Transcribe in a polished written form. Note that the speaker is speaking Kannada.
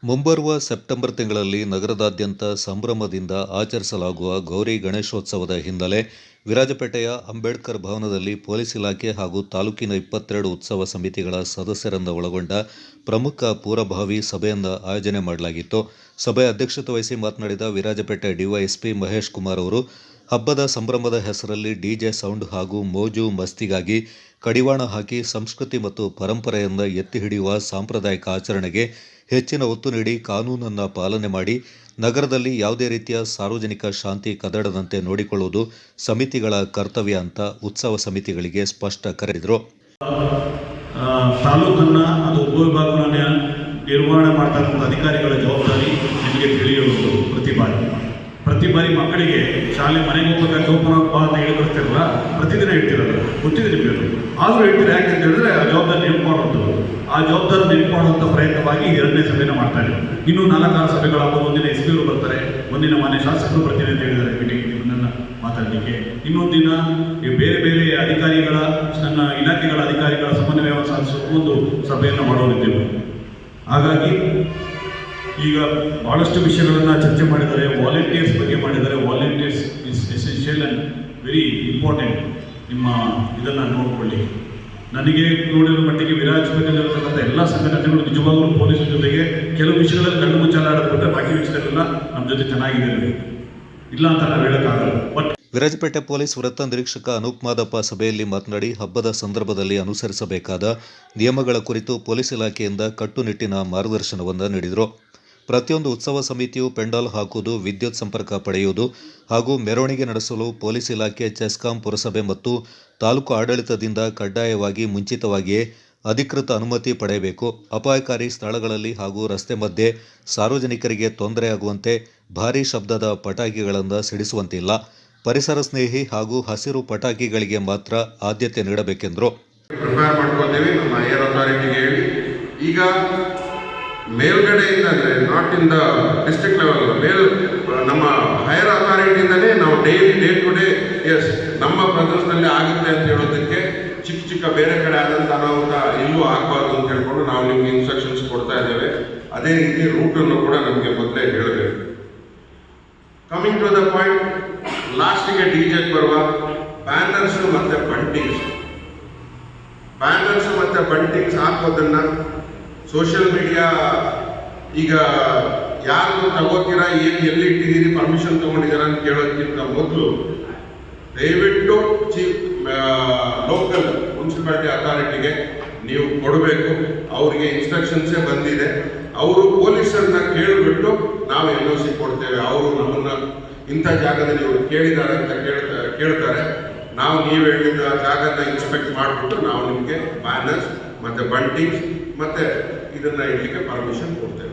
ಮುಂಬರುವ ಸೆಪ್ಟೆಂಬರ್ ತಿಂಗಳಲ್ಲಿ ನಗರದಾದ್ಯಂತ ಸಂಭ್ರಮದಿಂದ ಆಚರಿಸಲಾಗುವ ಗೌರಿ ಗಣೇಶೋತ್ಸವದ ಹಿನ್ನೆಲೆ ವಿರಾಜಪೇಟೆಯ ಅಂಬೇಡ್ಕರ್ ಭವನದಲ್ಲಿ ಪೊಲೀಸ್ ಇಲಾಖೆ ಹಾಗೂ ತಾಲೂಕಿನ 22 ಉತ್ಸವ ಸಮಿತಿಗಳ ಸದಸ್ಯರನ್ನು ಒಳಗೊಂಡ ಪ್ರಮುಖ ಪೂರ್ವಭಾವಿ ಸಭೆಯನ್ನು ಆಯೋಜನೆ ಮಾಡಲಾಗಿತ್ತು. ಸಭೆ ಅಧ್ಯಕ್ಷತೆ ವಹಿಸಿ ಮಾತನಾಡಿದ ವಿರಾಜಪೇಟೆ ಡಿವೈಎಸ್ಪಿ ಮಹೇಶ್ ಕುಮಾರ್ ಅವರು, ಹಬ್ಬದ ಸಂಭ್ರಮದ ಹೆಸರಲ್ಲಿ ಡಿಜೆ ಸೌಂಡ್ ಹಾಗೂ ಮೋಜು ಮಸ್ತಿಗಾಗಿ ಕಡಿವಾಣ ಹಾಕಿ ಸಂಸ್ಕೃತಿ ಮತ್ತು ಪರಂಪರೆಯನ್ನು ಎತ್ತಿ ಹಿಡಿಯುವ ಸಾಂಪ್ರದಾಯಿಕ ಆಚರಣೆಗೆ ಹೆಚ್ಚಿನ ಒತ್ತು ನೀಡಿ ಕಾನೂನನ್ನು ಪಾಲನೆ ಮಾಡಿ ನಗರದಲ್ಲಿ ಯಾವುದೇ ರೀತಿಯ ಸಾರ್ವಜನಿಕ ಶಾಂತಿ ಕದಡದಂತೆ ನೋಡಿಕೊಳ್ಳುವುದು ಸಮಿತಿಗಳ ಕರ್ತವ್ಯ ಅಂತ ಉತ್ಸವ ಸಮಿತಿಗಳಿಗೆ ಸ್ಪಷ್ಟ ಕರೆದಿದ್ರು. ತಾಲೂಕನ್ನ ಅದು ಉಪವಿಭಾಗವನ್ನು ನಿರ್ವಹಣೆ ಮಾಡ್ತಕ್ಕಂಥ ಅಧಿಕಾರಿಗಳ ಜವಾಬ್ದಾರಿ ನಿಮಗೆ ತಿಳಿಯುವುದು. ಪ್ರತಿ ಬಾರಿ ಮಕ್ಕಳಿಗೆ ಶಾಲೆ ಮನೆಗೆ ಹೋಗ್ಬೇಕಾದ್ರೆ ಜೋಪಾನ ಅಂತ ಹೇಳಿಕೊಡ್ತಿರಲ್ಲ, ಪ್ರತಿದಿನ ಹೇಳ್ತಿರಲ್ಲ, ಗೊತ್ತಿದೆ ನಿಮಗೆ. ಆದರೂ ಹೇಳ್ತೀರಿ, ಯಾಕೆ ಅಂತ ಹೇಳಿದ್ರೆ ಆ ಜವಾಬ್ದಾರಿ ನೆನಪಾಡುವಂಥದ್ದು. ಆ ಜವಾಬ್ದಾರಿ ನೆನಪಾಡುವಂಥ ಪ್ರಯತ್ನವಾಗಿ 2ನೇ ಸಭೆನ ಮಾಡ್ತಾ ಇದ್ದಾರೆ. ಇನ್ನೂ 4-6 ಸಭೆಗಳಾಗುವ. ಒಂದಿನ SP ಅವರು ಬರ್ತಾರೆ, ಒಂದಿನ ಮಾನ್ಯ ಶಾಸಕರು ಬರ್ತೀನಿ ಅಂತ ಹೇಳಿದ್ದಾರೆ ಮೀಟಿಂಗ್ ಮಾತಾಡಲಿಕ್ಕೆ. ಇನ್ನೊಂದು ದಿನ ಬೇರೆ ಬೇರೆ ಅಧಿಕಾರಿಗಳ, ನನ್ನ ಇಲಾಖೆಗಳ ಅಧಿಕಾರಿಗಳ ಸಮನ್ವಯ ಸಾಧಿಸುವ ಒಂದು ಸಭೆಯನ್ನು ಮಾಡೋರಿದ್ದೇವೆ. ಹಾಗಾಗಿ ಈಗ ಭಾಳಷ್ಟು ವಿಷಯಗಳನ್ನು ಚರ್ಚೆ ಮಾಡಿದ್ದಾರೆ. ವಾಲಂಟಿಯರ್ಸ್ ಬಗ್ಗೆ ಮಾಡಿದ್ದಾರೆ. Volunteers is essential and very important. ನಿಮ್ಮ ಇದನ್ನು ನೋಡಿಕೊಳ್ಳಿ. ನನಗೆ ನೋಡಿರೋ ಮಟ್ಟಿಗೆ ವಿರಾಜಪೇಟೆಯಲ್ಲಿರತಕ್ಕಂಥ ಎಲ್ಲ ಸಂಘಟನೆಗಳು ನಿಜವಾಗಲೂ ಪೊಲೀಸರ ಜೊತೆಗೆ ಕೆಲವು ವಿಷಯಗಳಲ್ಲಿ ಕಣ್ಣು ಮುಚ್ಚಾಲಾಡೋದ್ಬಿಟ್ರೆ ಬಾಕಿ ವಿಷಯದಲ್ಲೆಲ್ಲ ನಮ್ಮ ಜೊತೆ ಚೆನ್ನಾಗಿದೆ, ಇಲ್ಲ ಅಂತ ನಾವು ಹೇಳೋಕ್ಕಾಗಲ್ಲ. ಬಟ್ ವಿರಾಜಪೇಟೆ ಪೊಲೀಸ್ ವೃತ್ತ ನಿರೀಕ್ಷಕ ಅನೂಪ್ ಮಾದಪ್ಪ ಸಭೆಯಲ್ಲಿ ಮಾತನಾಡಿ, ಹಬ್ಬದ ಸಂದರ್ಭದಲ್ಲಿ ಅನುಸರಿಸಬೇಕಾದ ನಿಯಮಗಳ ಕುರಿತು ಪೊಲೀಸ್ ಇಲಾಖೆಯಿಂದ ಕಟ್ಟುನಿಟ್ಟಿನ ಮಾರ್ಗದರ್ಶನವನ್ನು ನೀಡಿದರು. ಪ್ರತಿಯೊಂದು ಉತ್ಸವ ಸಮಿತಿಯು ಪೆಂಡಾಲ್ ಹಾಕುವುದು, ವಿದ್ಯುತ್ ಸಂಪರ್ಕ ಪಡೆಯುವುದು ಹಾಗೂ ಮೆರವಣಿಗೆ ನಡೆಸಲು ಪೊಲೀಸ್ ಇಲಾಖೆ, ಚೆಸ್ಕಾಂ, ಪುರಸಭೆ ಮತ್ತು ತಾಲೂಕು ಆಡಳಿತದಿಂದ ಕಡ್ಡಾಯವಾಗಿ ಮುಂಚಿತವಾಗಿಯೇ ಅಧಿಕೃತ ಅನುಮತಿ ಪಡೆಯಬೇಕು. ಅಪಾಯಕಾರಿ ಸ್ಥಳಗಳಲ್ಲಿ ಹಾಗೂ ರಸ್ತೆ ಮಧ್ಯೆ ಸಾರ್ವಜನಿಕರಿಗೆ ತೊಂದರೆಯಾಗುವಂತೆ ಭಾರೀ ಶಬ್ದದ ಪಟಾಕಿಗಳನ್ನು ಸಿಡಿಸುವಂತಿಲ್ಲ. ಪರಿಸರ ಸ್ನೇಹಿ ಹಾಗೂ ಹಸಿರು ಪಟಾಕಿಗಳಿಗೆ ಮಾತ್ರ ಆದ್ಯತೆ ನೀಡಬೇಕೆಂದರು. ಈಗ ಮೇಲ್ಗಡೆಯಿಂದ ಅಂದರೆ not in the district level, ನಮ್ಮ ಹೈಯರ್ ಅಥಾರಿಟಿಯಿಂದಲೇ ನಾವು ಡೇ ಟು ಡೇ ನಮ್ಮ ಪ್ರದೇಶದಲ್ಲಿ ಆಗುತ್ತೆ ಅಂತ ಹೇಳೋದಕ್ಕೆ ಚಿಕ್ಕ ಬೇರೆ ಕಡೆ ಆದಂಥ ಅನಾಹುತ ಎಲ್ಲೂ ಆಗಬಾರ್ದು ಅಂತ ಹೇಳ್ಕೊಂಡು ನಾವು ನಿಮ್ಗೆ ಇನ್ಸ್ಟ್ರಕ್ಷನ್ಸ್ ಕೊಡ್ತಾ ಇದ್ದೇವೆ. ಅದೇ ರೀತಿ ರೂಟನ್ನು ಕೂಡ ನಮಗೆ ಮೊದಲೇ ಹೇಳಬೇಕು. ಕಮಿಂಗ್ ಟು ದ ಪಾಯಿಂಟ್, ಲಾಸ್ಟಿಗೆ ಡಿಜೆಗೆ ಬರುವ ಬ್ಯಾನರ್ಸ್ ಮತ್ತು ಬಂಟಿಂಗ್ಸ್ ಹಾಕೋದನ್ನು ಸೋಷಿಯಲ್ ಮೀಡಿಯಾ ಈಗ ಯಾರು ತಗೋತೀರಾ, ಎಲ್ಲಿ ಇಟ್ಟಿದ್ದೀರಿ, ಪರ್ಮಿಷನ್ ತೊಗೊಂಡಿದ್ದೀರಾ ಅಂತ ಕೇಳೋದಕ್ಕಿಂತ ಮೊದಲು ದಯವಿಟ್ಟು ಲೋಕಲ್ ಮುನ್ಸಿಪಾಲಿಟಿ ಅಥಾರಿಟಿಗೆ ನೀವು ಕೊಡಬೇಕು. ಅವರಿಗೆ ಇನ್ಸ್ಟ್ರಕ್ಷನ್ಸೇ ಬಂದಿದೆ. ಅವರು ಪೊಲೀಸರನ್ನ ಕೇಳಿಬಿಟ್ಟು ನಾವು NOC ಕೊಡ್ತೇವೆ. ಅವರು ನಮ್ಮನ್ನು ಇಂಥ ಜಾಗದಲ್ಲಿ ಇವರು ಕೇಳಿದ್ದಾರೆ ಅಂತ ಕೇಳ್ತಾರೆ. ನಾವು ನೀವು ಹೇಳಿದ ಜಾಗನ ಇನ್ಸ್ಪೆಕ್ಟ್ ಮಾಡಿಬಿಟ್ಟು ನಾವು ನಿಮಗೆ ಬ್ಯಾನರ್ಸ್ ಮತ್ತು ಬಂಟಿಂಗ್ಸ್ ಮತ್ತು ಇದನ್ನು ಇಡಲಿಕ್ಕೆ ಪರ್ಮಿಷನ್ ಕೊಡ್ತೇವೆ.